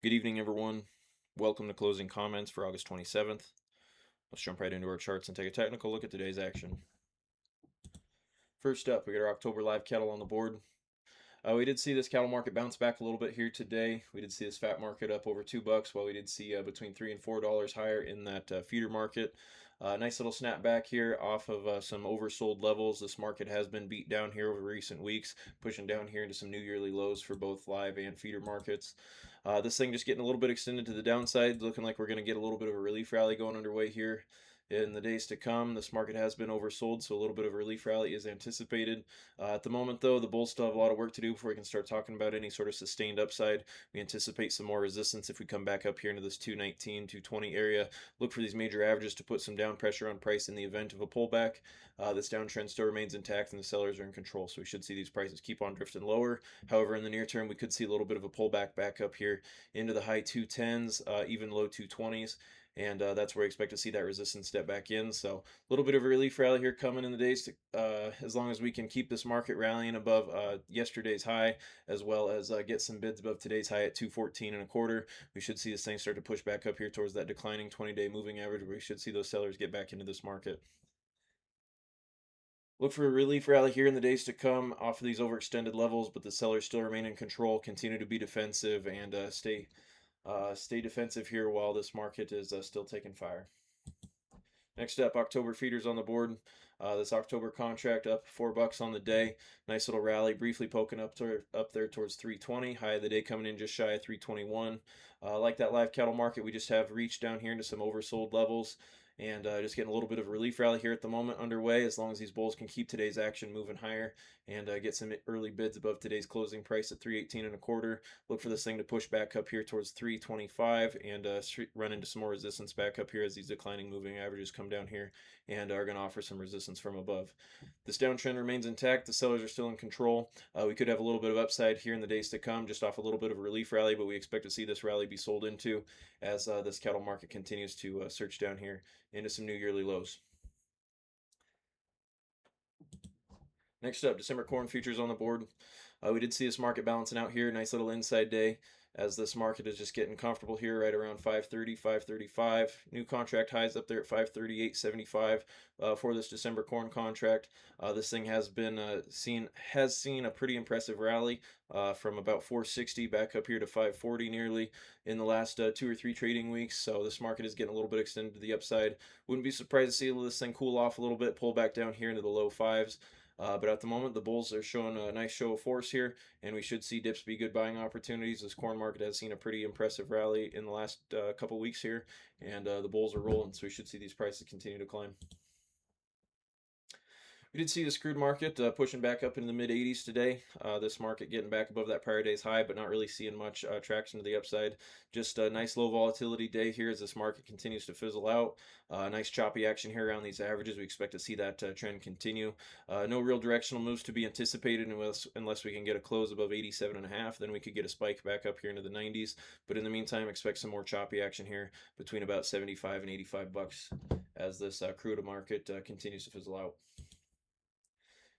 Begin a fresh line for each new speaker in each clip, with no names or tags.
Good evening, everyone. Welcome to closing comments for August 27th. Let's jump right into our charts and take a technical look at today's action. First up, we got our October live cattle on the board. We did see this cattle market bounce back a little bit here today. We did see this fat market up over $2, while we did see between $3 and $4 higher in that feeder market. Nice little snapback here off of some oversold levels. This market has been beat down here over recent weeks, pushing down here into some new yearly lows for both live and feeder markets. This thing just getting a little bit extended to the downside, looking like we're going to get a little bit of a relief rally going underway here in the days to come. This market has been oversold, so a little bit of a relief rally is anticipated. At the moment, though, the bulls still have a lot of work to do before we can start talking about any sort of sustained upside. We anticipate some more resistance if we come back up here into this 219, 220 area. Look for these major averages to put some down pressure on price in the event of a pullback. This downtrend still remains intact and the sellers are in control, so we should see these prices keep on drifting lower. However, in the near term, we could see a little bit of a pullback back up here into the high 210s, even low 220s. And that's where I expect to see that resistance step back in. So a little bit of a relief rally here coming in the days to, as long as we can keep this market rallying above yesterday's high, as well as get some bids above today's high at 214 and a quarter. We should see this thing start to push back up here towards that declining 20-day moving average, where we should see those sellers get back into this market. Look for a relief rally here in the days to come off of these overextended levels, but the sellers still remain in control, continue to be defensive, and stay defensive here while this market is still taking fire. Next up, October feeders on the board. This October contract up $4 on the day. Nice little rally, briefly poking up there towards 320. High of the day coming in just shy of 321. Like that live cattle market, we just have reached down here into some oversold levels. And just getting a little bit of a relief rally here at the moment underway, as long as these bulls can keep today's action moving higher and get some early bids above today's closing price at 318 and a quarter. Look for this thing to push back up here towards 325 and run into some more resistance back up here as these declining moving averages come down here and are going to offer some resistance from above. This downtrend remains intact. The sellers are still in control. We could have a little bit of upside here in the days to come, just off a little bit of a relief rally, but we expect to see this rally be sold into as this cattle market continues to search down here into some new yearly lows. Next up, December corn futures on the board. We did see this market balancing out here. Nice little inside day as this market is just getting comfortable here right around 530, 535. New contract highs up there at 538.75 for this December corn contract. This thing has been seen a pretty impressive rally from about 460 back up here to 540 nearly in the last 2 or 3 trading weeks. So this market is getting a little bit extended to the upside. Wouldn't be surprised to see this thing cool off a little bit, pull back down here into the low fives. But at the moment, the bulls are showing a nice show of force here, and we should see dips be good buying opportunities. This corn market has seen a pretty impressive rally in the last couple weeks here, and the bulls are rolling, so we should see these prices continue to climb. We did see the crude market pushing back up into the mid 80s today. This market getting back above that prior day's high, but not really seeing much traction to the upside. Just a nice low volatility day here as this market continues to fizzle out. Nice choppy action here around these averages. We expect to see that trend continue. No real directional moves to be anticipated unless we can get a close above 87.5. Then we could get a spike back up here into the 90s. But in the meantime, expect some more choppy action here between about 75 and $85 as this crude market continues to fizzle out.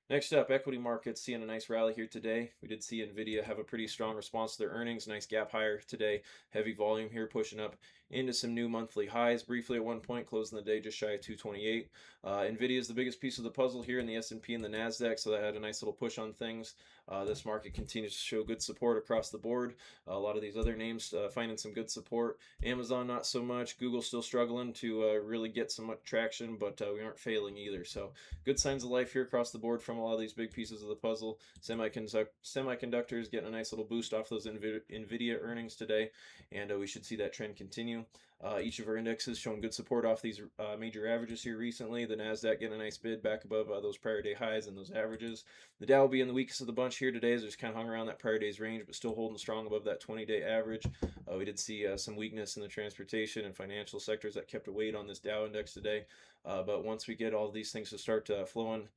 Next up, equity markets seeing a nice rally here today. We did see Nvidia have a pretty strong response to their earnings. Nice gap higher today. Heavy volume here pushing up into some new monthly highs. Briefly at one point, closing the day just shy of 228. Nvidia is the biggest piece of the puzzle here in the S&P and the Nasdaq, so that had a nice little push on things. This market continues to show good support across the board. A lot of these other names finding some good support. Amazon not so much. Google still struggling to really get some traction, but we aren't failing either. So good signs of life here across the board from a lot of these big pieces of the puzzle. Semiconductors getting a nice little boost off those Nvidia earnings today, and we should see that trend continue. Each of our indexes showing good support off these major averages here recently. The Nasdaq getting a nice bid back above those prior day highs and those averages. The Dow being the weakest of the bunch here today, as it's kind of hung around that prior day's range, but still holding strong above that 20-day average. We did see some weakness in the transportation and financial sectors that kept a weight on this Dow index today. But once we get all these things to start flowing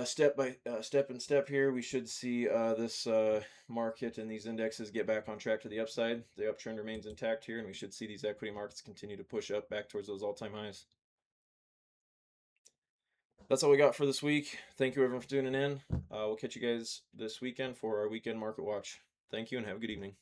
step by step here, we should see this market and these indexes get back on track to the upside. The uptrend remains intact here, and we should see these equity markets continue to push up back towards those all-time highs. That's all we got for this week. Thank you everyone for tuning in. We'll catch you guys this weekend for our weekend market watch. Thank you and have a good evening.